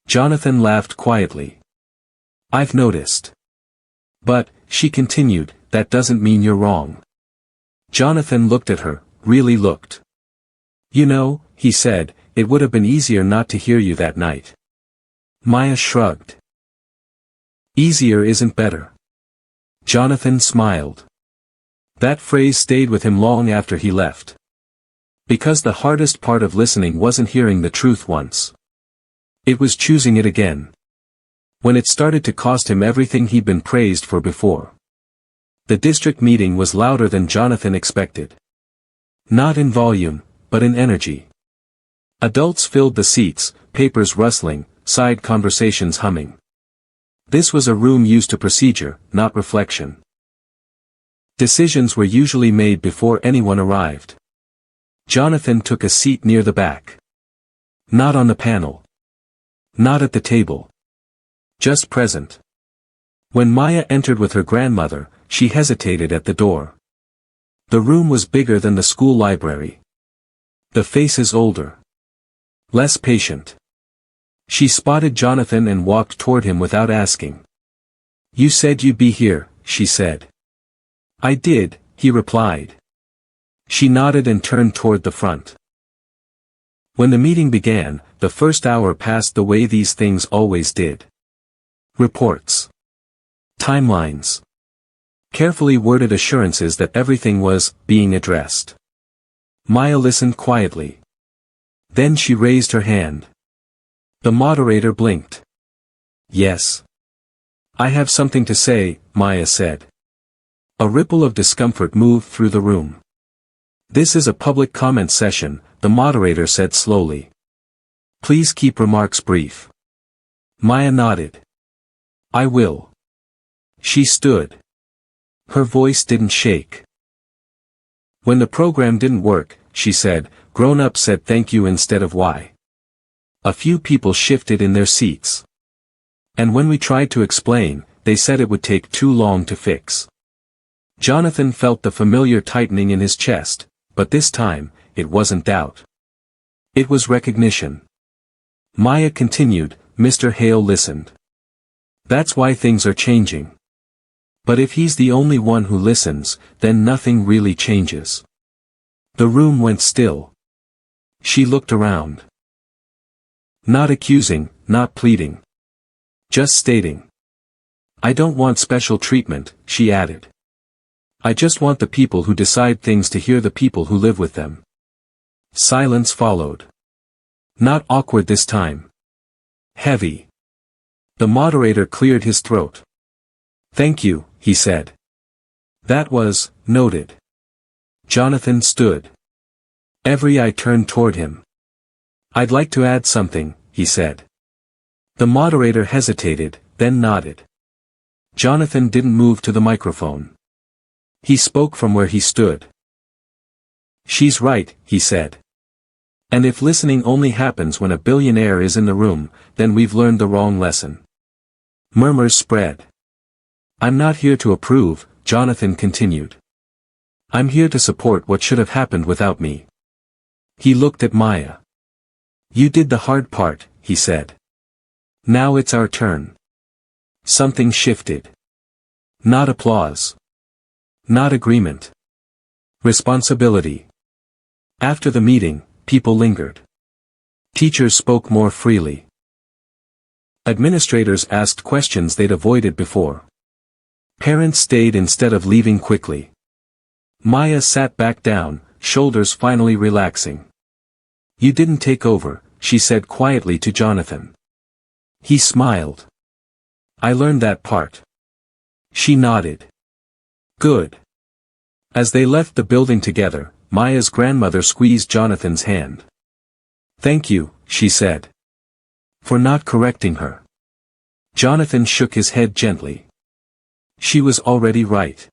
Jonathan laughed quietly. "I've noticed." "But," she continued, "that doesn't mean you're wrong." Jonathan looked at her, really looked. "You know," he said, "it would have been easier not to hear you that night." Maya shrugged. "Easier isn't better." Jonathan smiled. That phrase stayed with him long after he left. Because the hardest part of listening wasn't hearing the truth once. It was choosing it again. When it started to cost him everything he'd been praised for before. The district meeting was louder than Jonathan expected. Not in volume, but in energy. Adults filled the seats, papers rustling, side conversations humming. This was a room used to procedure, not reflection. Decisions were usually made before anyone arrived. Jonathan took a seat near the back. Not on the panel. Not at the table. Just present. When Maya entered with her grandmother, she hesitated at the door. The room was bigger than the school library. The faces older. Less patient. She spotted Jonathan and walked toward him without asking. "You said you'd be here," she said. "I did," he replied. She nodded and turned toward the front. When the meeting began, the first hour passed the way these things always did. Reports. Timelines. Carefully worded assurances that everything was being addressed. Maya listened quietly. Then she raised her hand. The moderator blinked. "Yes. I have something to say," Maya said. A ripple of discomfort moved through the room. "This is a public comment session," the moderator said slowly. "Please keep remarks brief." Maya nodded. "I will." She stood. Her voice didn't shake. "When the program didn't work," she said, "grown-ups said thank you instead of why. A few people shifted in their seats. And when we tried to explain, they said it would take too long to fix." Jonathan felt the familiar tightening in his chest, but this time, it wasn't doubt. It was recognition. Maya continued, "Mr. Hale listened. That's why things are changing. But if he's the only one who listens, then nothing really changes." The room went still. She looked around. Not accusing, not pleading. Just stating. "I don't want special treatment," she added. "I just want the people who decide things to hear the people who live with them." Silence followed. Not awkward this time. Heavy. The moderator cleared his throat. "Thank you," he said. "That was noted." Jonathan stood. Every eye turned toward him. "I'd like to add something," he said. The moderator hesitated, then nodded. Jonathan didn't move to the microphone. He spoke from where he stood. "She's right," he said. "And if listening only happens when a billionaire is in the room, then we've learned the wrong lesson." Murmurs spread. "I'm not here to approve," Jonathan continued. "I'm here to support what should have happened without me." He looked at Maya. "You did the hard part," he said. "Now it's our turn." Something shifted. Not applause. Not agreement. Responsibility. After the meeting, people lingered. Teachers spoke more freely. Administrators asked questions they'd avoided before. Parents stayed instead of leaving quickly. Maya sat back down, shoulders finally relaxing. "You didn't take over," she said quietly to Jonathan. He smiled. "I learned that part." She nodded. "Good." As they left the building together, Maya's grandmother squeezed Jonathan's hand. "Thank you," she said. "For not correcting her." Jonathan shook his head gently. She was already right.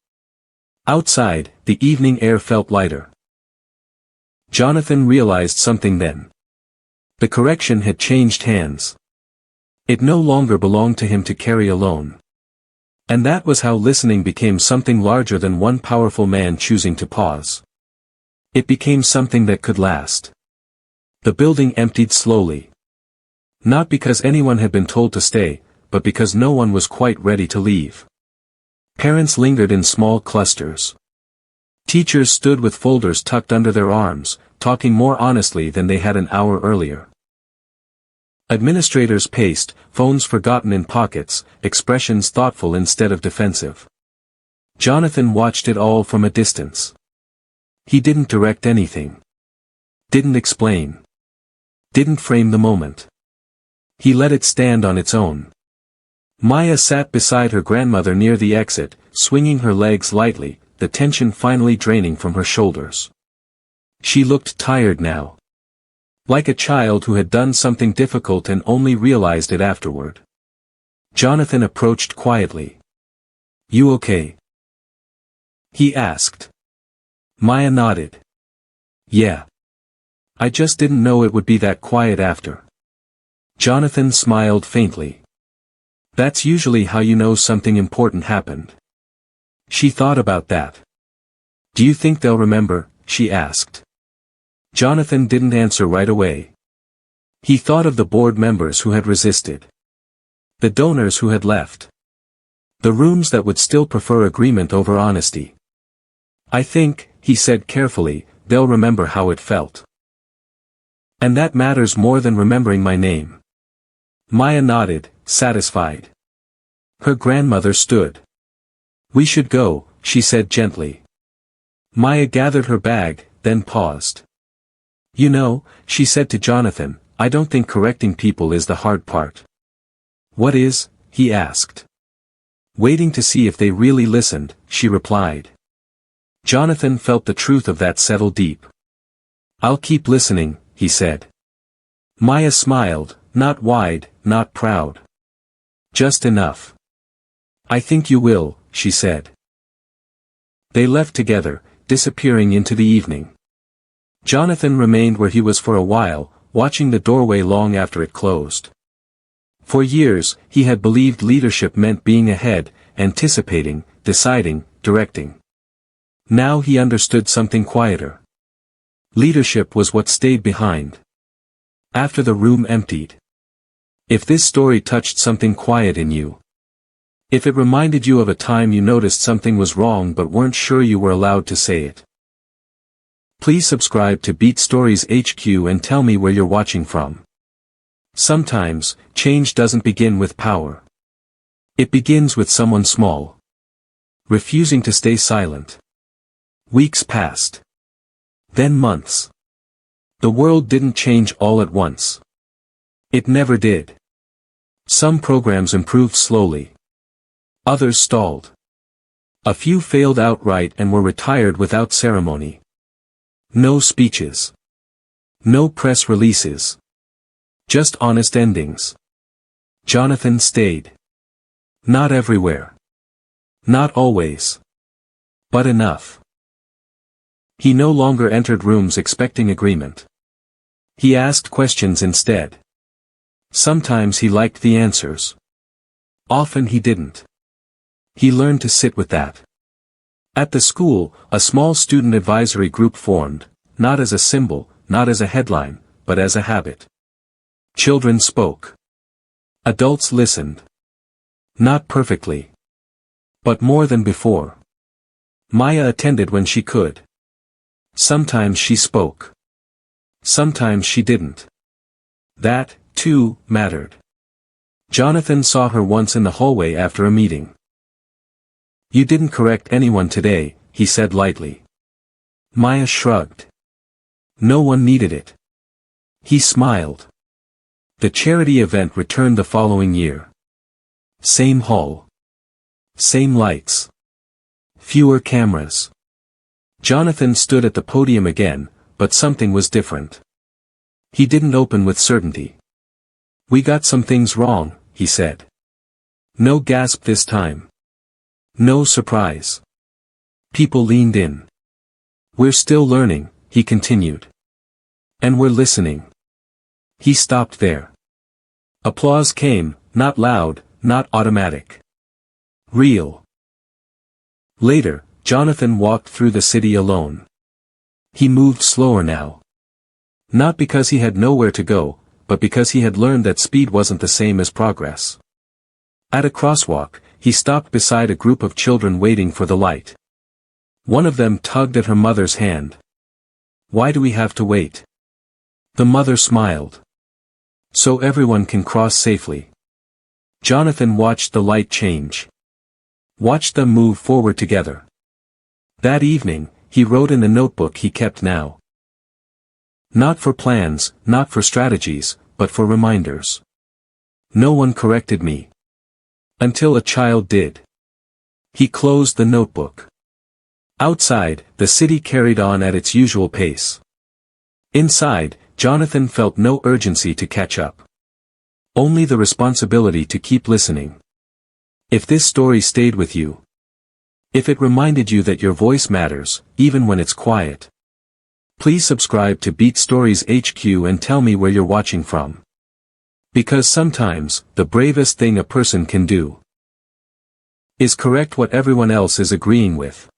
Outside, the evening air felt lighter. Jonathan realized something then. The correction had changed hands. It no longer belonged to him to carry alone. And that was how listening became something larger than one powerful man choosing to pause. It became something that could last. The building emptied slowly. Not because anyone had been told to stay, but because no one was quite ready to leave. Parents lingered in small clusters. Teachers stood with folders tucked under their arms, talking more honestly than they had an hour earlier. Administrators paced, phones forgotten in pockets, expressions thoughtful instead of defensive. Jonathan watched it all from a distance. He didn't direct anything. Didn't explain. Didn't frame the moment. He let it stand on its own. Maya sat beside her grandmother near the exit, swinging her legs lightly, the tension finally draining from her shoulders. She looked tired now. Like a child who had done something difficult and only realized it afterward. Jonathan approached quietly. "You okay?" he asked. Maya nodded. "Yeah. I just didn't know it would be that quiet after." Jonathan smiled faintly. "That's usually how you know something important happened." She thought about that. "Do you think they'll remember?" she asked. Jonathan didn't answer right away. He thought of the board members who had resisted. The donors who had left. The rooms that would still prefer agreement over honesty. "I think," he said carefully, "they'll remember how it felt. And that matters more than remembering my name." Maya nodded, satisfied. Her grandmother stood. "We should go," she said gently. Maya gathered her bag, then paused. "You know," she said to Jonathan, "I don't think correcting people is the hard part." "What is?" he asked. "Waiting to see if they really listened," she replied. Jonathan felt the truth of that settle deep. "I'll keep listening," he said. Maya smiled, not wide, not proud. "Just enough." "I think you will," she said. They left together, disappearing into the evening. Jonathan remained where he was for a while, watching the doorway long after it closed. For years, he had believed leadership meant being ahead, anticipating, deciding, directing. Now he understood something quieter. Leadership was what stayed behind. After the room emptied. If this story touched something quiet in you. If it reminded you of a time you noticed something was wrong but weren't sure you were allowed to say it. Please subscribe to Beat Stories HQ and tell me where you're watching from. Sometimes, change doesn't begin with power. It begins with someone small. Refusing to stay silent. Weeks passed. Then months. The world didn't change all at once. It never did. Some programs improved slowly. Others stalled. A few failed outright and were retired without ceremony. No speeches. No press releases. Just honest endings. Jonathan stayed. Not everywhere. Not always. But enough. He no longer entered rooms expecting agreement. He asked questions instead. Sometimes he liked the answers. Often he didn't. He learned to sit with that. At the school, a small student advisory group formed, not as a symbol, not as a headline, but as a habit. Children spoke. Adults listened. Not perfectly. But more than before. Maya attended when she could. Sometimes she spoke. Sometimes she didn't. That, too, mattered. Jonathan saw her once in the hallway after a meeting. "You didn't correct anyone today," he said lightly. Maya shrugged. No one needed it. He smiled. The charity event returned the following year. Same hall. Same lights. Fewer cameras. Jonathan stood at the podium again, but something was different. He didn't open with certainty. "We got some things wrong," he said. No gasp this time. No surprise. People leaned in. "We're still learning," he continued. "And we're listening." He stopped there. Applause came, not loud, not automatic. Real. Later, Jonathan walked through the city alone. He moved slower now. Not because he had nowhere to go, but because he had learned that speed wasn't the same as progress. At a crosswalk, he stopped beside a group of children waiting for the light. One of them tugged at her mother's hand. "Why do we have to wait?" The mother smiled. "So everyone can cross safely." Jonathan watched the light change. Watched them move forward together. That evening, he wrote in the notebook he kept now. Not for plans, not for strategies, but for reminders. No one corrected me. Until a child did. He closed the notebook. Outside, the city carried on at its usual pace. Inside, Jonathan felt no urgency to catch up. Only the responsibility to keep listening. If this story stayed with you, if it reminded you that your voice matters, even when it's quiet, please subscribe to Beat Stories HQ and tell me where you're watching from. Because sometimes, the bravest thing a person can do is correct what everyone else is agreeing with.